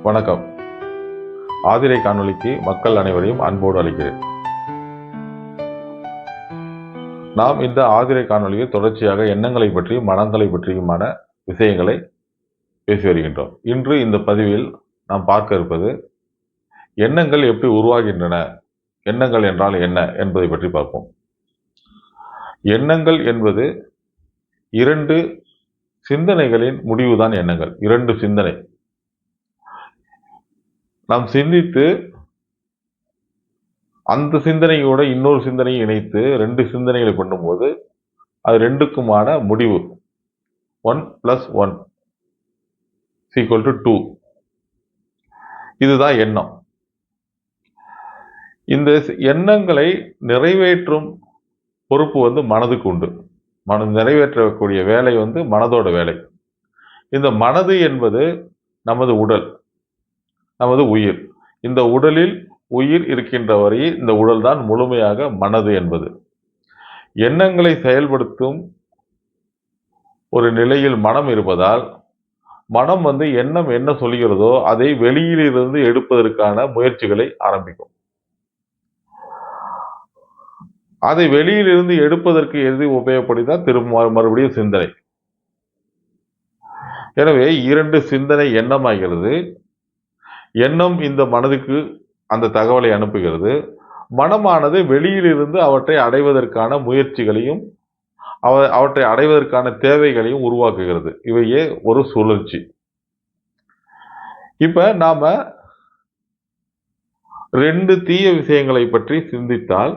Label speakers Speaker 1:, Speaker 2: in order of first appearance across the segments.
Speaker 1: வணக்கம். ஆதிரை காணொளிக்கு மக்கள் அனைவரையும் அன்போடு அழைக்கிறேன். நாம் இந்த ஆதிரை காணொளியில் தொடர்ச்சியாக எண்ணங்களை பற்றியும் மனங்களை பற்றியுமான விஷயங்களை பேசி வருகின்றோம். இன்று இந்த பதிவில் நாம் பார்க்க இருப்பது எண்ணங்கள் எப்படி உருவாகின்றன, எண்ணங்கள் என்றால் என்ன என்பதை பற்றி பார்ப்போம். எண்ணங்கள் என்பது இரண்டு சிந்தனைகளின் முடிவுதான் எண்ணங்கள். இரண்டு சிந்தனை நாம் சிந்தித்து அந்த சிந்தனையோட இன்னொரு சிந்தனையை இணைத்து ரெண்டு சிந்தனைகளை பண்ணும்போது அது ரெண்டுக்குமான முடிவு 1 + 1 = 2. இதுதான் எண்ணம். இந்த எண்ணங்களை நிறைவேற்றும் பொறுப்பு மனதுக்கு உண்டு. நிறைவேற்றக்கூடிய வேலை மனதோட வேலை. இந்த மனது என்பது நமது உடல், நமது உயிர். இந்த உடலில் உயிர் இருக்கின்ற வரை இந்த உடல் தான் முழுமையாக மனது என்பது. எண்ணங்களை செயல்படுத்தும் ஒரு நிலையில் மனம் இருப்பதால் மனம் எண்ணம் என்ன சொல்கிறதோ அதை வெளியிலிருந்து எடுப்பதற்கான முயற்சிகளை ஆரம்பிக்கும். அதை வெளியிலிருந்து எடுப்பதற்கு எது உபயோகப்படுத்தினால் திரும்ப மறுபடியும் சிந்தனை. எனவே இரண்டு சிந்தனை எண்ணமாகிறது. எண்ணம் இந்த மனதுக்கு அந்த தகவலை அனுப்புகிறது. மனமானது வெளியிலிருந்து அவற்றை அடைவதற்கான முயற்சிகளையும் அவற்றை அடைவதற்கான தேவைகளையும் உருவாக்குகிறது. இவையே ஒரு சுழற்சி. இப்ப நாம ரெண்டு தீய விஷயங்களை பற்றி சிந்தித்தால்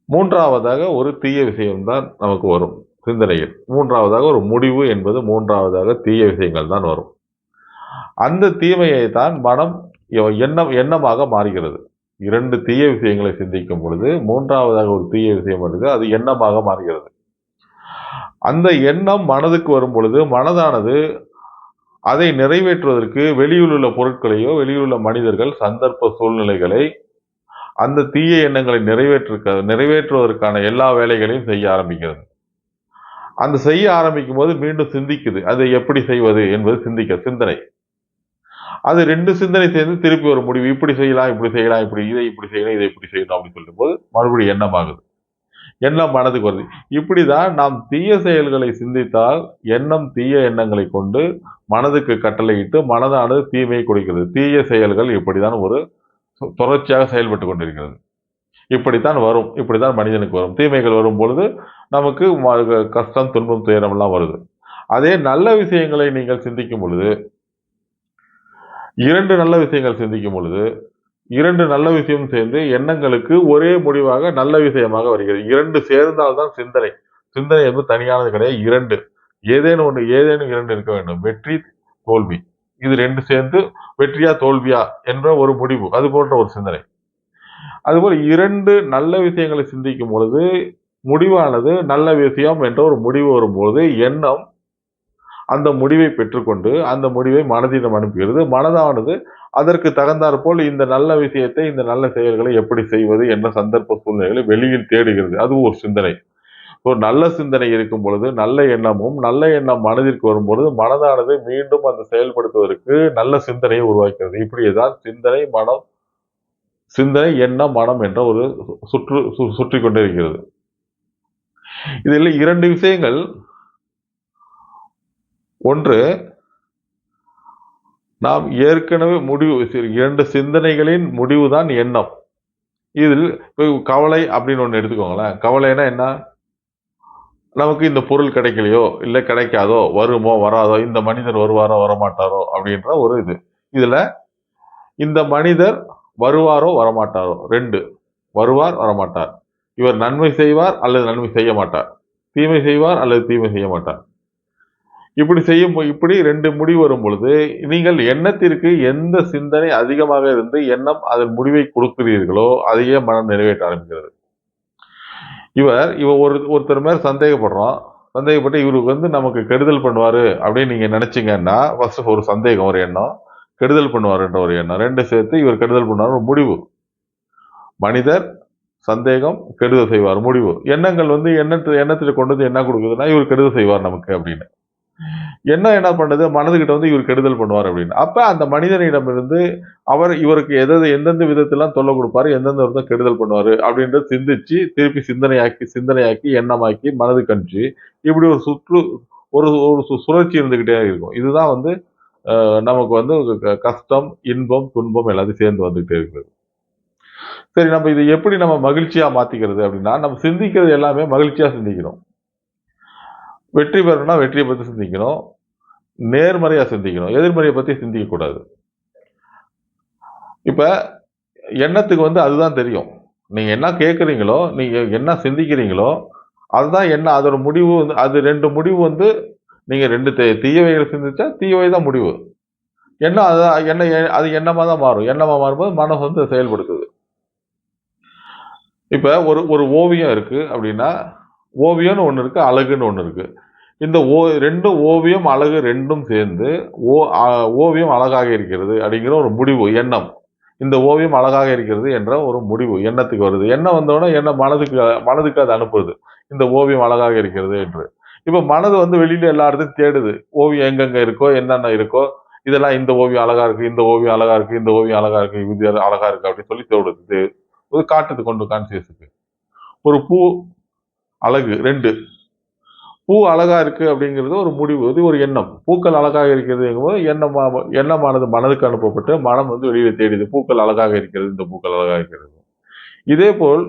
Speaker 1: மூன்றாவதாக ஒரு தீய விஷயம்தான் நமக்கு வரும் சிந்தனையில். மூன்றாவதாக ஒரு முடிவு என்பது மூன்றாவதாக தீய விஷயங்கள் தான் வரும். அந்த தீமையை தான் மனம் எண்ணமாக மாறுகிறது. இரண்டு தீய விஷயங்களை சிந்திக்கும் பொழுது மூன்றாவதாக ஒரு தீய விஷயம் வருது, அது எண்ணமாக மாறுகிறது. அந்த எண்ணம் மனதுக்கு வரும் பொழுது மனதானது அதை நிறைவேற்றுவதற்கு வெளியில் உள்ள பொருட்களையோ வெளியில் உள்ள மனிதர்கள் சந்தர்ப்ப சூழ்நிலைகளை அந்த தீய எண்ணங்களை நிறைவேற்றுவதற்கான எல்லா வேலைகளையும் செய்ய ஆரம்பிக்கிறது. அந்த செய்ய ஆரம்பிக்கும் போது மீண்டும் சிந்திக்குது, அதை எப்படி செய்வது என்பது சிந்தனை. அது ரெண்டு சிந்தனை சேர்ந்து திருப்பி ஒரு முடிவு, இப்படி செய்யலாம் இதை இப்படி செய்யணும் இதை இப்படி செய்யணும் அப்படின்னு சொல்லும் போது மறுபடியும் எண்ணமாகுது. எண்ணம் மனதுக்கு வருது. இப்படிதான் நாம் தீய செயல்களை சிந்தித்தால் எண்ணம் தீய எண்ணங்களை கொண்டு மனதுக்கு கட்டளையிட்டு மனதானது தீமையை கொடுக்கிறது. தீய செயல்கள் இப்படிதான் ஒரு தொடர்ச்சியாக செயல்பட்டு கொண்டிருக்கிறது. இப்படித்தான் வரும். இப்படித்தான் மனிதனுக்கு வரும். தீமைகள் வரும் பொழுது நமக்கு கஷ்டம், துன்பம், துயரம் எல்லாம் வருது. அதே நல்ல விஷயங்களை நீங்கள் சிந்திக்கும் பொழுது, இரண்டு நல்ல விஷயங்கள் சிந்திக்கும் பொழுது இரண்டு நல்ல விஷயம் சேர்ந்து எண்ணங்களுக்கு ஒரே முடிவாக நல்ல விஷயமாக வருகிறது. இரண்டு சேர்ந்தால்தான் சிந்தனை. சிந்தனை தனியானது கிடையாது. இரண்டு, ஏதேனும் இரண்டு இருக்க வேண்டும். வெற்றி, தோல்வி, இது ரெண்டு சேர்ந்து வெற்றியா தோல்வியா என்ற ஒரு முடிவு, அது போன்ற ஒரு சிந்தனை. அதுபோல் இரண்டு நல்ல விஷயங்களை சிந்திக்கும் பொழுது முடிவானது நல்ல விஷயம் என்ற ஒரு முடிவு வரும்போது எண்ணம் அந்த முடிவை பெற்றுக்கொண்டு அந்த முடிவை மனதிடம் அனுப்புகிறது. மனதானது அதற்கு தகுந்தாற்போல் இந்த நல்ல விஷயத்தை, இந்த நல்ல செயல்களை எப்படி செய்வது என்ற சந்தர்ப்ப சூழ்நிலைகளை வெளியில் தேடுகிறது. அது ஒரு சிந்தனை. ஒரு நல்ல சிந்தனை இருக்கும் பொழுது நல்ல எண்ணம் மனதிற்கு வரும்பொழுது மனதானது மீண்டும் அந்த செயல்படுத்துவதற்கு நல்ல சிந்தனையை உருவாக்கிறது. இப்படியேதான் சிந்தனை எண்ணம் மனம் என்ற ஒரு சுற்றி கொண்டிருக்கிறது. இதில் இரண்டு விஷயங்கள். ஒன்று, நாம் ஏற்கனவே இரண்டு சிந்தனைகளின் முடிவுதான் எண்ணம். இதில் கவலை அப்படின்னு ஒன்று எடுத்துக்கோங்களேன். கவலைனா என்ன? நமக்கு இந்த பொருள் கிடைக்கலையோ, இல்லை கிடைக்காதோ, வருமோ வராதோ, இந்த மனிதர் வருவாரோ வரமாட்டாரோ அப்படின்ற ஒரு இது. இதுல இந்த மனிதர் வருவாரோ வரமாட்டாரோ, ரெண்டு, வருவார் வரமாட்டார், இவர் நன்மை செய்வார் அல்லது நன்மை செய்ய மாட்டார், தீமை செய்வார் அல்லது தீமை செய்ய மாட்டார். இப்படி ரெண்டு முடிவு வரும் பொழுது நீங்கள் எண்ணத்திற்கு எந்த சிந்தனை அதிகமாக இருந்து எண்ணம் அதன் முடிவை கொடுக்கிறீர்களோ அதையே மனம் நிறைவேற்ற ஆரம்பிக்கிறது. இவர் ஒருத்தர் மேல சந்தேகப்பட்டு இவருக்கு நமக்கு கெடுதல் பண்ணுவாரு அப்படின்னு நீங்க நினைச்சீங்கன்னா ஃபர்ஸ்ட் ஒரு சந்தேகம், ஒரு எண்ணம், கெடுதல் பண்ணுவாருன்ற ஒரு எண்ணம், ரெண்டு சேர்த்து இவர் கெடுதல் பண்ணுவார் ஒரு முடிவு. மனிதர், சந்தேகம், கெடுதல் செய்வார் முடிவு. எண்ணங்கள் எண்ணத்தில் கொண்டு என்ன கொடுக்குதுன்னா இவர் கெடுதல் செய்வார் நமக்கு அப்படின்னு. எண்ணம் என்ன பண்ணுது, மனதுகிட்ட வந்து இவர் கெடுதல் பண்ணுவார் அப்படின்னு. அப்ப அந்த மனிதனிடமிருந்து இவருக்கு எந்தெந்த விதத்திலாம் தொல்லை கொடுப்பாரு, எந்தெந்த விதத்துல கெடுதல் பண்ணுவாரு அப்படின்றத சிந்திச்சு திருப்பி சிந்தனையாக்கி எண்ணமாக்கி மனதுக்கு அனுப்பிச்சு இப்படி ஒரு சுழற்சி இருந்துகிட்டே இருக்கும். இதுதான் வந்து நமக்கு வந்து கஷ்டம், இன்பம், துன்பம் எல்லாத்தையும் சேர்ந்து வந்துகிட்டே இருக்கிறது. சரி, நம்ம இதை எப்படி நம்ம மகிழ்ச்சியா மாத்திக்கிறது அப்படின்னா, நம்ம சிந்திக்கிறது எல்லாமே மகிழ்ச்சியா சிந்திக்கணும். வெற்றி பெறணும்னா வெற்றியை பத்தி சிந்திக்கணும். நேர்மறையா சிந்திக்கணும். எதிர்மறையை பத்தி சிந்திக்க கூடாது. இப்ப எண்ணத்துக்கு வந்து அதுதான் தெரியும். நீங்க என்ன கேட்குறீங்களோ, நீங்க என்ன சிந்திக்கிறீங்களோ, அதுதான் எண்ணம். அதோட முடிவு வந்து அது 2 முடிவு வந்து நீங்க 2 தீயவைகளை சிந்திச்சா தீயவை தான் முடிவு. எண்ணம் அது எண்ணமா தான் மாறும். எண்ணமா மாறும்போது மனம் வந்து செயல்படுத்துது. இப்ப ஒரு ஓவியம் இருக்கு அப்படின்னா, ஓவியம்னு ஒண்ணு இருக்கு, அழகுன்னு ஒண்ணு இருக்கு. இந்த 2 ஓவியம், அழகு 2ம் சேர்ந்து ஓவியம் அழகாக இருக்கிறது அப்படிங்கிற ஒரு முடிவு, எண்ணம். இந்த ஓவியம் அழகாக இருக்கிறது என்ற ஒரு முடிவு எண்ணத்துக்கு வருது. எண்ணம் வந்தோடனே எண்ணம் மனதுக்கு அது அனுப்புது. இந்த ஓவியம் அழகாக இருக்கிறது என்று. இப்ப மனது வந்து வெளியில எல்லா இடத்தையும் தேடுது. ஓவியம் எங்கெங்க இருக்கோ, என்னென்ன இருக்கோ, இதெல்லாம் இந்த ஓவியம் அழகா இருக்கு, இந்த ஓவியம் அழகா இருக்கு, இந்த ஓவியம் அழகா இருக்கு, இது அழகா இருக்கு அப்படின்னு சொல்லி தேடுது. காட்டுது கொண்டு கான்சியஸுக்கு. ஒரு பூ அழகு 2. பூ அழகா இருக்கு அப்படிங்கிறது ஒரு முடிவு. இது ஒரு எண்ணம். பூக்கள் அழகாக இருக்கிறது என்கும்போது எண்ணமானது மனதுக்கு அனுப்பப்பட்டு மனம் வந்து வெளியில தேடிது. பூக்கள் அழகாக இருக்கிறது, இந்த பூக்கள் அழகாக இருக்கிறது. இதே போல்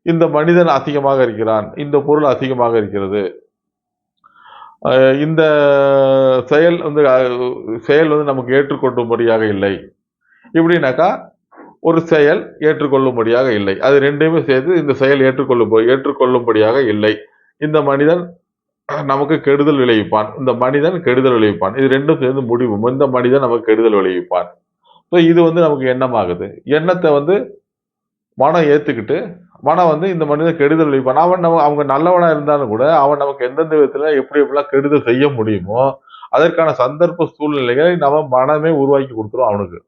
Speaker 1: இந்த மனிதன் அசிங்கமாக இருக்கிறான், இந்த பொருள் அசிங்கமாக இருக்கிறது, இந்த செயல் வந்து நமக்கு ஏற்றுக்கொள்ளும்படியாக இல்லை இப்படின்னாக்கா ஒரு செயல் ஏற்றுக்கொள்ளும்படியாக இல்லை. அது 2மே சேர்த்து இந்த செயல் ஏற்றுக்கொள்ளும்படியாக இல்லை. இந்த மனிதன் நமக்கு கெடுதல் விளைவிப்பான், இந்த மனிதன் கெடுதல் விளைவிப்பான். இது 2ம் சேர்ந்து முடிவு. இந்த மனிதன் நமக்கு கெடுதல் விளைவிப்பான். இது வந்து நமக்கு எண்ணமாகுது. எண்ணத்தை வந்து மனம் ஏத்துக்கிட்டு மனம் வந்து இந்த மனிதன் கெடுதல் விளைவிப்பான். அவங்க நல்லவனா இருந்தாலும் கூட அவன் நமக்கு எந்தெந்த விதத்துல எப்படிலாம் கெடுதல் செய்ய முடியுமோ அதற்கான சந்தர்ப்ப சூழ்நிலைகளை நம்ம மனமே உருவாக்கி கொடுத்துரும் அவனுக்கு.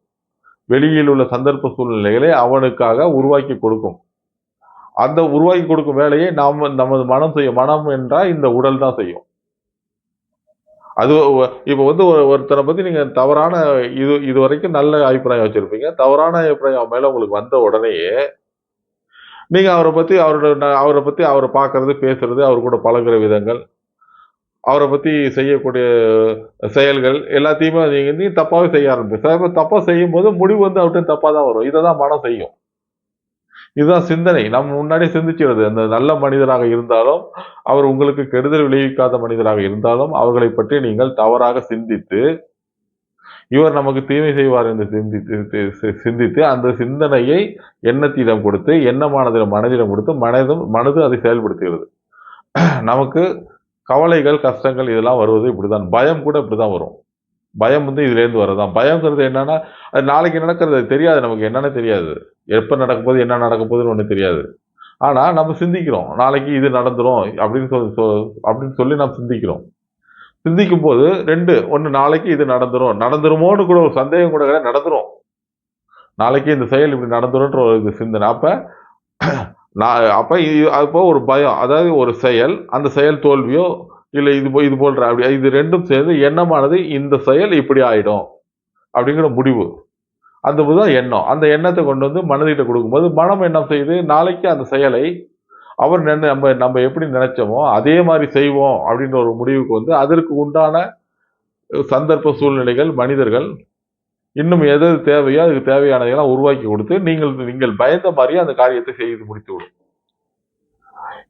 Speaker 1: வெளியில் உள்ள சந்தர்ப்ப சூழ்நிலைகளை அவனுக்காக உருவாக்கி கொடுக்கும். அந்த உருவாக்கி கொடுக்கும் வேலையை நமது மனம் செய்யும். மனம் என்றால் இந்த உடல் தான் செய்யும். அது இப்ப வந்து ஒருத்தரை பத்தி நீங்க தவறான இது வரைக்கும் நல்ல அபிப்பிராயம் வச்சிருப்பீங்க. தவறான அபிப்பிராயம் மேல உங்களுக்கு வந்த உடனேயே நீங்க அவரை பத்தி அவரை பார்க்கறது, பேசுறது, அவர் கூட பழகுற விதங்கள், அவரை பத்தி செய்யக்கூடிய செயல்கள் எல்லாத்தையுமே நீங்க தப்பாவே செய்ய ஆரம்பிச்சு. தப்பா செய்யும் போது முடிவு வந்து அவர்கிட்ட தப்பா தான் வரும். இதை தான் மனம் செய்யும். இதுதான் சிந்தனை. நம்ம முன்னாடி சிந்திக்கிறது. அந்த நல்ல மனிதராக இருந்தாலும், அவர் உங்களுக்கு கெடுதல் விளைவிக்காத மனிதராக இருந்தாலும், அவர்களை பற்றி நீங்கள் தவறாக சிந்தித்து, இவர் நமக்கு தீமை செய்வார் என்று சிந்தித்து அந்த சிந்தனையை எண்ணத்திடம் கொடுத்து, மனதிடம் கொடுத்து, மனது அதை செயல்படுத்துகிறது. நமக்கு கவலைகள், கஷ்டங்கள் இதெல்லாம் வருவது இப்படிதான். பயம் கூட இப்படிதான் வரும். பயம் வந்து இதுலேருந்து வரதான். பயம்ங்கிறது என்னன்னா, அது நாளைக்கு நடக்கிறது தெரியாது, நமக்கு என்னன்னு தெரியாது. எப்ப நடக்க போகுது, என்ன நடக்க போகுதுன்னு ஒண்ணு தெரியாது. ஆனா நம்ம சிந்திக்கிறோம். நாளைக்கு இது நடந்துரும் அப்படின்னு சொல்லி நாம் சிந்திக்கிறோம். சிந்திக்கும் போது 2 ஒண்ணு, நாளைக்கு இது நடந்துருமோன்னு கூட ஒரு சந்தேகம் கூட கிடையாது, நடந்துரும். நாளைக்கு இந்த செயல் இப்படி நடந்துரும்ன்ற ஒரு சிந்தனை. அப்போ ஒரு பயம், அதாவது ஒரு செயல், அந்த செயல் தோல்வியோ இல்ல இது போன்ற இது 2ம் சேர்ந்து எண்ணமானது இந்த செயல் இப்படி ஆயிடும் அப்படிங்கிற முடிவு. அந்த தான் எண்ணம். அந்த எண்ணத்தை கொண்டு வந்து மனதிட்ட கொடுக்கும்போது மனம் என்ன செய்யுது, நாளைக்கு அந்த செயலை நம்ம எப்படி நினைச்சோமோ அதே மாதிரி செய்வோம் அப்படின்ற ஒரு முடிவுக்கு வந்து அதற்கு உண்டான சந்தர்ப்ப சூழ்நிலைகள், மனிதர்கள் இன்னும் எது தேவையோ அதுக்கு தேவையானதையெல்லாம் உருவாக்கி கொடுத்து நீங்கள் பயந்த மாதிரியே அந்த காரியத்தை செய்து முடித்து விடும்.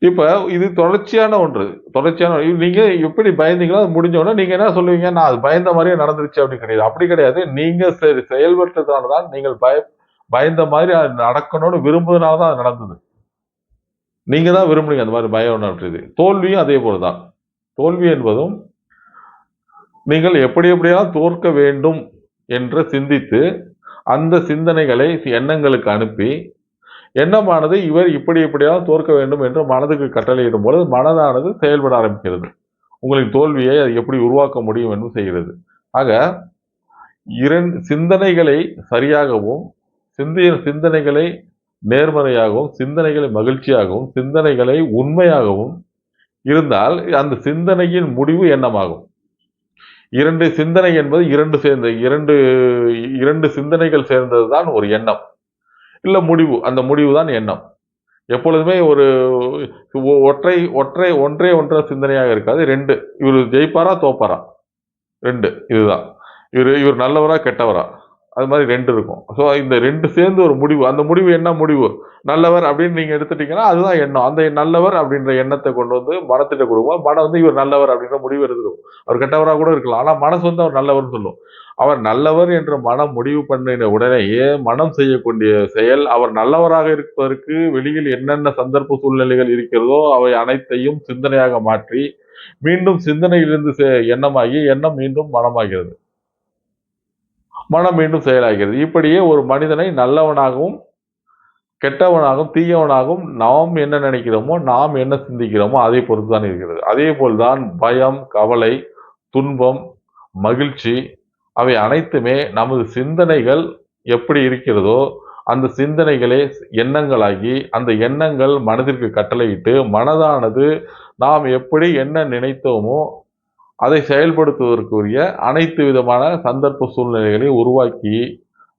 Speaker 1: இப்ப இது தொடர்ச்சியான ஒன்று. நீங்க எப்படி பயந்தீங்களோ அது முடிஞ்ச உடனே நீங்க என்ன சொல்லுவீங்க, நான் அது பயந்த மாதிரியே நடந்துருச்சு அப்படி கிடையாது. அப்படி கிடையாது. நீங்க செயல்பட்டதால தான் நீங்கள் பயந்த மாதிரி அது நடக்கணும்னு விரும்புவதனால தான் அது நடந்தது. நீங்க தான் விரும்புறீங்க அந்த மாதிரி பயம் உணர்றது. தோல்வியும் அதே போலதான். தோல்வி என்பதும் நீங்கள் எப்படியெல்லாம் தோற்க வேண்டும் என்று சிந்தித்து அந்த சிந்தனைகளை எண்ணங்களுக்கு அனுப்பி எண்ணமானது இவர் இப்படியாவது தோற்க வேண்டும் என்று மனதுக்கு கட்டளையிடும் பொழுது மனதானது செயல்பட ஆரம்பிக்கிறது. உங்களின் தோல்வியை அது எப்படி உருவாக்க முடியும் என்று செய்கிறது. ஆக சிந்தனைகளை சரியாகவும், சிந்தனைகளை நேர்மறையாகவும், சிந்தனைகளை மகிழ்ச்சியாகவும், சிந்தனைகளை உண்மையாகவும் இருந்தால் அந்த சிந்தனையின் முடிவு எண்ணமாகும். இரண்டு சிந்தனை என்பது இரண்டு சிந்தனைகள் சேர்ந்ததுதான் ஒரு எண்ணம் இல்ல முடிவு. அந்த முடிவு தான் எண்ணம். எப்பொழுதுமே ஒரு ஒன்றே ஒன்ற சிந்தனையாக இருக்காது. 2 இவர் ஜெயிப்பாரா தோப்பாரா 2 இதுதான். இவர் நல்லவரா கெட்டவரா அது மாதிரி 2 இருக்கும். ஸோ இந்த 2 சேர்ந்து ஒரு முடிவு. அந்த முடிவு என்ன முடிவு? நல்லவர் அப்படின்னு நீங்க எடுத்துட்டீங்கன்னா அதுதான் எண்ணம். அந்த நல்லவர் அப்படின்ற எண்ணத்தை கொண்டு வந்து மனத்திட்ட கொடுக்கும். மனம் வந்து இவர் நல்லவர் அப்படின்ற முடிவு எடுத்துடும். அவர் கெட்டவராக கூட இருக்கலாம். ஆனா மனசு வந்து அவர் நல்லவர்னு சொல்லும். அவர் நல்லவர் என்ற மனம் முடிவு பண்ணின உடனேயே மனம் செய்யக்கூடிய செயல் அவர் நல்லவராக இருப்பதற்கு வெளியில் என்னென்ன சந்தர்ப்ப சூழ்நிலைகள் இருக்கிறதோ அவை அனைத்தையும் சிந்தனையாக மாற்றி மீண்டும் சிந்தனையிலிருந்து எண்ணமாகி எண்ணம் மீண்டும் மனமாகிறது. மனம் மீண்டும் செயலாகிறது. இப்படியே ஒரு மனிதனை நல்லவனாகவும் கெட்டவனாகவும் தீயவனாகவும் நாம் என்ன நினைக்கிறோமோ நாம் என்ன சிந்திக்கிறோமோ அதை பொறுத்து தான் இருக்கிறது. அதே போல்தான் பயம், கவலை, துன்பம், மகிழ்ச்சி அவை அனைத்துமே நமது சிந்தனைகள் எப்படி இருக்கிறதோ அந்த சிந்தனைகளே எண்ணங்களாகி அந்த எண்ணங்கள் மனதிற்கு கட்டளையிட்டு மனதானது நாம் எப்படி என்ன நினைத்தோமோ அதை செயல்படுத்துவதற்குரிய அனைத்து விதமான சந்தர்ப்ப சூழ்நிலைகளை உருவாக்கி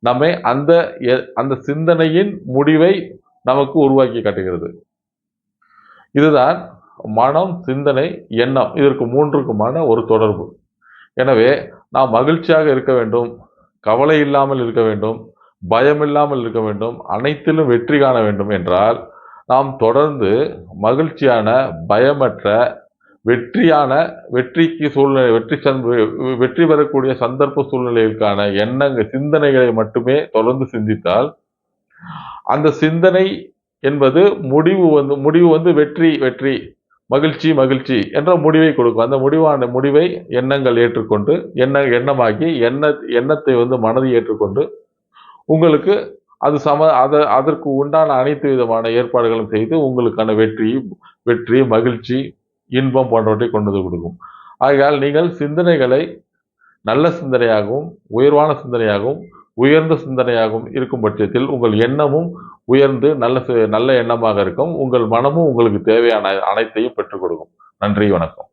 Speaker 1: நம்மை அந்த சிந்தனையின் முடிவை நமக்கு உருவாக்கி காட்டுகிறது. இதுதான் மனம், சிந்தனை, எண்ணம். இதற்கு மூன்றுக்குமான ஒரு தொடர்பு. எனவே நாம் மகிழ்ச்சியாக இருக்க வேண்டும், கவலை இல்லாமல் இருக்க வேண்டும், பயம் இல்லாமல் இருக்க வேண்டும், அனைத்திலும் வெற்றி காண வேண்டும் என்றால் நாம் தொடர்ந்து மகிழ்ச்சியான, பயமற்ற, வெற்றிக்கு சூழ்நிலை வெற்றி பெறக்கூடிய சந்தர்ப்ப சூழ்நிலைகளுக்கான சிந்தனைகளை மட்டுமே தொடர்ந்து சிந்தித்தால் அந்த சிந்தனை என்பது முடிவு வந்து வெற்றி மகிழ்ச்சி என்ற முடிவை கொடுக்கும். அந்த முடிவை எண்ணங்கள் ஏற்றுக்கொண்டு எண்ணமாக்கி எண்ணத்தை வந்து மனதை ஏற்றுக்கொண்டு உங்களுக்கு அதற்கு உண்டான அனைத்து விதமான ஏற்பாடுகளும் செய்து உங்களுக்கான வெற்றி மகிழ்ச்சி இன்பம் போன்றவற்றை கொண்டு வந்து கொடுக்கும். ஆகையால் நீங்கள் சிந்தனைகளை நல்ல சிந்தனையாகவும் உயர்வான சிந்தனையாகவும் உயர்ந்த சிந்தனையாகவும் இருக்கும் பட்சத்தில் உங்கள் எண்ணமும் உயர்ந்து நல்ல எண்ணமாக இருக்கும். உங்கள் மனமும் உங்களுக்கு தேவையான அனைத்தையும் பெற்றுக் கொடுக்கும். நன்றி, வணக்கம்.